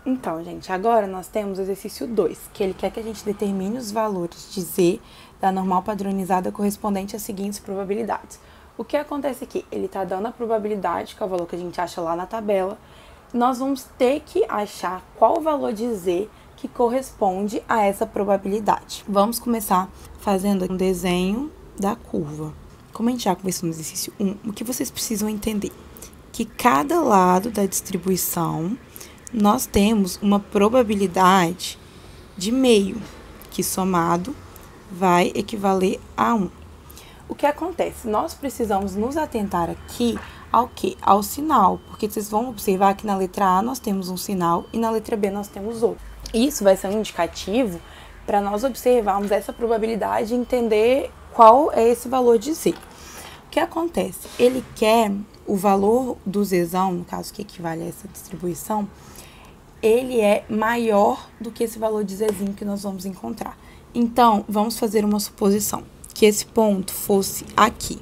Então, gente, agora nós temos o exercício 2, que ele quer que a gente determine os valores de Z da normal padronizada correspondente às seguintes probabilidades. O que acontece aqui? Ele está dando a probabilidade, que é o valor que a gente acha lá na tabela. Nós vamos ter que achar qual o valor de Z que corresponde a essa probabilidade. Vamos começar fazendo um desenho da curva. Como a gente já conversou no exercício 1, o que vocês precisam entender? Que cada lado da distribuição nós temos uma probabilidade de meio, que somado vai equivaler a 1. O que acontece? Nós precisamos nos atentar aqui ao quê? Ao sinal, porque vocês vão observar que na letra A nós temos um sinal e na letra B nós temos outro. Isso vai ser um indicativo para nós observarmos essa probabilidade e entender qual é esse valor de Z. O que acontece? Ele quer o valor do Zzão, no caso que equivale a essa distribuição, ele é maior do que esse valor de Zzinho que nós vamos encontrar. Então, vamos fazer uma suposição, que esse ponto fosse aqui.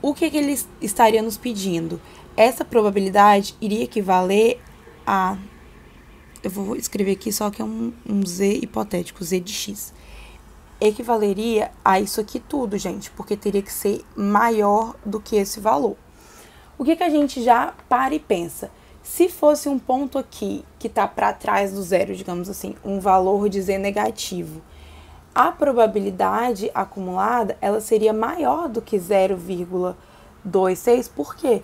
O que ele estaria nos pedindo? Essa probabilidade iria equivaler a... Eu vou escrever aqui só que é um Z hipotético, Z de X. Equivaleria a isso aqui tudo, gente, porque teria que ser maior do que esse valor. O que a gente já para e pensa? Se fosse um ponto aqui que está para trás do zero, digamos assim, um valor de Z negativo, a probabilidade acumulada ela seria maior do que 0,26, porque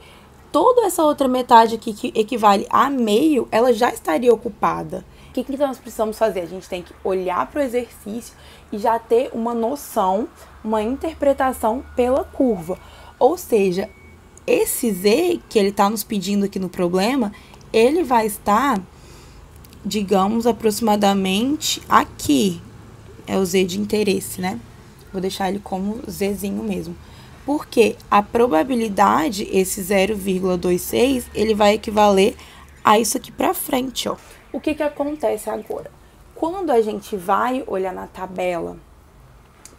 toda essa outra metade aqui que equivale a meio, ela já estaria ocupada. O que então nós precisamos fazer? A gente tem que olhar para o exercício e já ter uma noção, uma interpretação pela curva. Ou seja, esse Z que ele está nos pedindo aqui no problema, ele vai estar, digamos, aproximadamente aqui. É o Z de interesse, né? Vou deixar ele como Zzinho mesmo. Porque a probabilidade, esse 0,26, ele vai equivaler a isso aqui pra frente, ó. O que acontece agora? Quando a gente vai olhar na tabela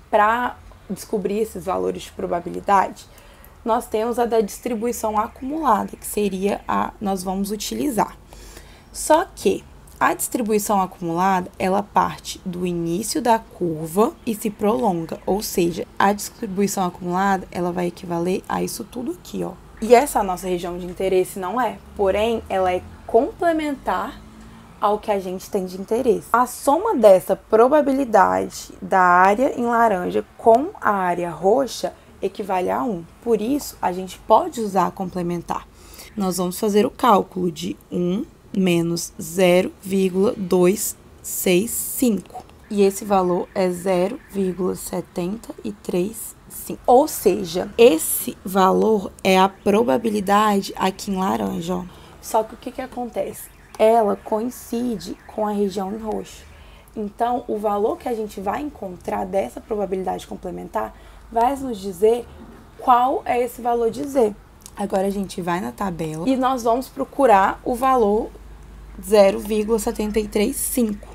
para descobrir esses valores de probabilidade, nós temos a da distribuição acumulada, que seria a nós vamos utilizar. Só que a distribuição acumulada, ela parte do início da curva e se prolonga, ou seja, a distribuição acumulada, ela vai equivaler a isso tudo aqui, ó. E essa nossa região de interesse não é, porém, ela é complementar ao que a gente tem de interesse. A soma dessa probabilidade da área em laranja com a área roxa equivale a 1. Por isso, a gente pode usar complementar. Nós vamos fazer o cálculo de 1 menos 0,265. E esse valor é 0,735. Ou seja, esse valor é a probabilidade aqui em laranja, ó. Só que o que acontece? Ela coincide com a região em roxo. Então, o valor que a gente vai encontrar dessa probabilidade complementar vai nos dizer qual é esse valor de Z. Agora, a gente vai na tabela e nós vamos procurar o valor 0,735.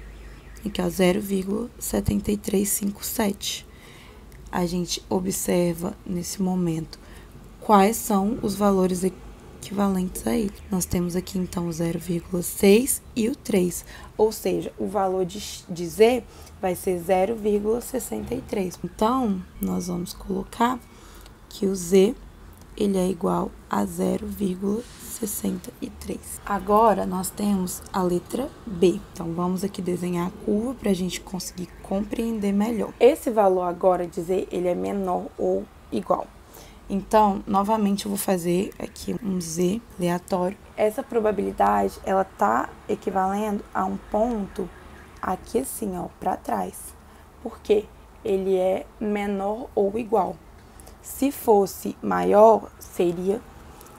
Aqui, ó, 0,7357. A gente observa, nesse momento, quais são os valores equivalentes a ele. Nós temos aqui, então, o 0,6 e o 3. Ou seja, o valor de Z vai ser 0,63. Então, nós vamos colocar que o Z, ele é igual a 0,63. Agora, nós temos a letra B. Então, vamos aqui desenhar a curva para a gente conseguir compreender melhor. Esse valor agora de Z, ele é menor ou igual. Então, novamente, eu vou fazer aqui um Z aleatório. Essa probabilidade, ela tá equivalendo a um ponto aqui assim, ó, para trás. Por quê? Ele é menor ou igual. Se fosse maior, seria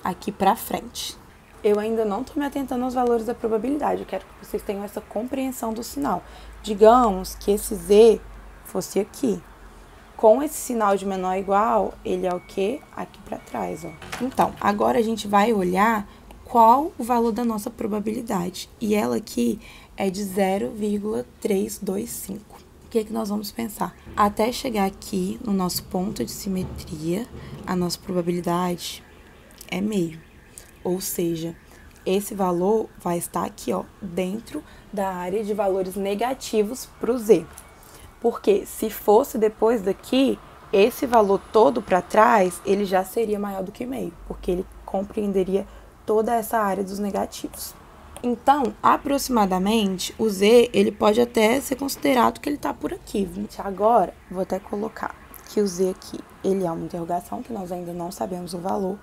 aqui para frente. Eu ainda não tô me atentando aos valores da probabilidade. Eu quero que vocês tenham essa compreensão do sinal. Digamos que esse Z fosse aqui. Com esse sinal de menor ou igual, ele é o quê? Aqui para trás, ó. Então, agora a gente vai olhar qual o valor da nossa probabilidade. E ela aqui é de 0,325. O que nós vamos pensar? Até chegar aqui no nosso ponto de simetria, a nossa probabilidade é meio. Ou seja, esse valor vai estar aqui, ó, dentro da área de valores negativos para o Z. Porque se fosse depois daqui, esse valor todo para trás, ele já seria maior do que meio, porque ele compreenderia toda essa área dos negativos. Então, aproximadamente, o Z, ele pode até ser considerado que ele está por aqui. Agora, vou até colocar que o Z aqui, ele é uma interrogação, que nós ainda não sabemos o valor,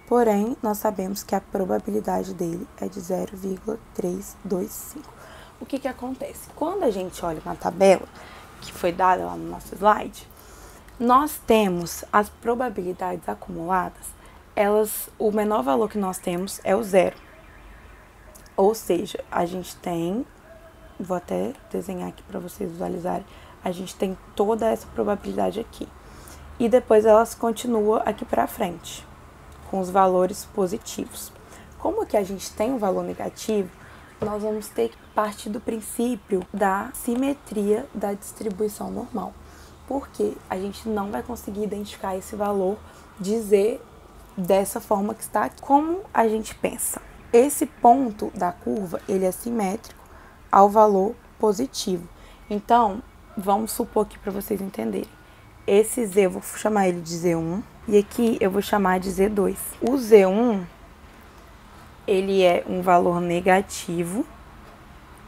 porém, nós sabemos que a probabilidade dele é de 0,325. O que acontece? Quando a gente olha na tabela, que foi dada lá no nosso slide, nós temos as probabilidades acumuladas, o menor valor que nós temos é o 0. Ou seja, a gente tem, vou até desenhar aqui para vocês visualizarem, a gente tem toda essa probabilidade aqui. E depois elas continuam aqui para frente, com os valores positivos. Como que a gente tem um valor negativo, nós vamos ter que partir do princípio da simetria da distribuição normal. Porque a gente não vai conseguir identificar esse valor, dizer dessa forma que está aqui. Como a gente pensa? Esse ponto da curva, ele é simétrico ao valor positivo. Então, vamos supor aqui para vocês entenderem. Esse Z, eu vou chamar ele de Z1, e aqui eu vou chamar de Z2. O Z1, ele é um valor negativo,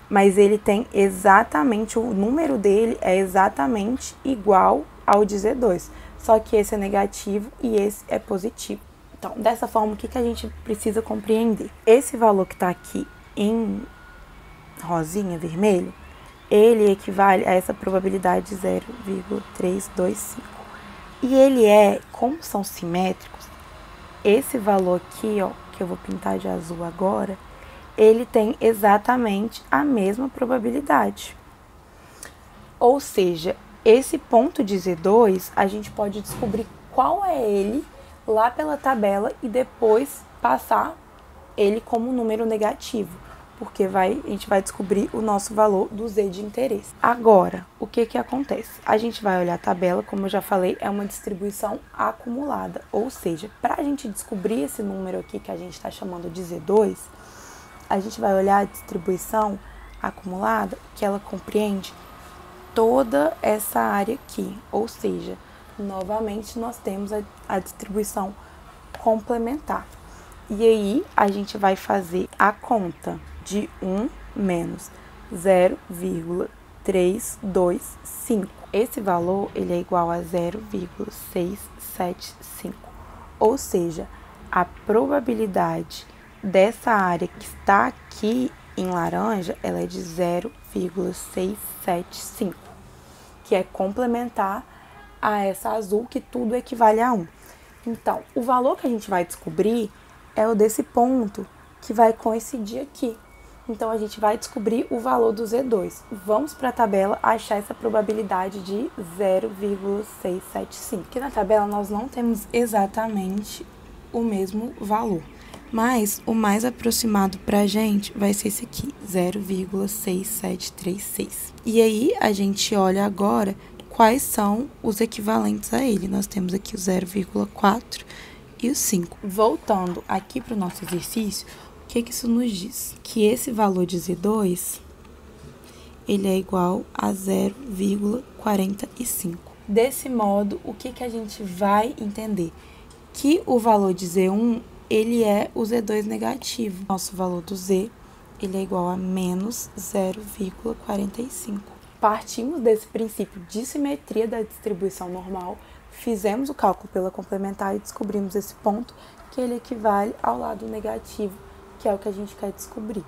mas ele tem exatamente, o número dele é exatamente igual ao de Z2. Só que esse é negativo e esse é positivo. Então, dessa forma, o que a gente precisa compreender? Esse valor que está aqui em rosinha, vermelho, ele equivale a essa probabilidade de 0,325. E ele como são simétricos, esse valor aqui, ó, que eu vou pintar de azul agora, ele tem exatamente a mesma probabilidade. Ou seja, esse ponto de Z2, a gente pode descobrir qual é ele lá pela tabela e depois passar ele como número negativo, porque a gente vai descobrir o nosso valor do Z de interesse. Agora, o que acontece? A gente vai olhar a tabela, como eu já falei, é uma distribuição acumulada, ou seja, para a gente descobrir esse número aqui que a gente está chamando de Z2, a gente vai olhar a distribuição acumulada, que ela compreende toda essa área aqui, ou seja, novamente nós temos a distribuição complementar. E aí a gente vai fazer a conta de 1 menos 0,325. Esse valor ele é igual a 0,675. Ou seja, a probabilidade dessa área que está aqui em laranja, ela é de 0,675, que é complementar a essa azul, que tudo equivale a 1. Então, o valor que a gente vai descobrir é o desse ponto que vai coincidir aqui. Então, a gente vai descobrir o valor do Z2. Vamos para a tabela achar essa probabilidade de 0,675. Aqui na tabela nós não temos exatamente o mesmo valor, mas o mais aproximado para a gente vai ser esse aqui, 0,6736. E aí, a gente olha agora quais são os equivalentes a ele. Nós temos aqui o 0,4 e o 5. Voltando aqui para o nosso exercício, o que isso nos diz? Que esse valor de Z2, ele é igual a 0,45. Desse modo, o que a gente vai entender? Que o valor de Z1, ele é o Z2 negativo. Nosso valor do Z, ele é igual a menos 0,45. Partimos desse princípio de simetria da distribuição normal, fizemos o cálculo pela complementar e descobrimos esse ponto, que ele equivale ao lado negativo, que é o que a gente quer descobrir.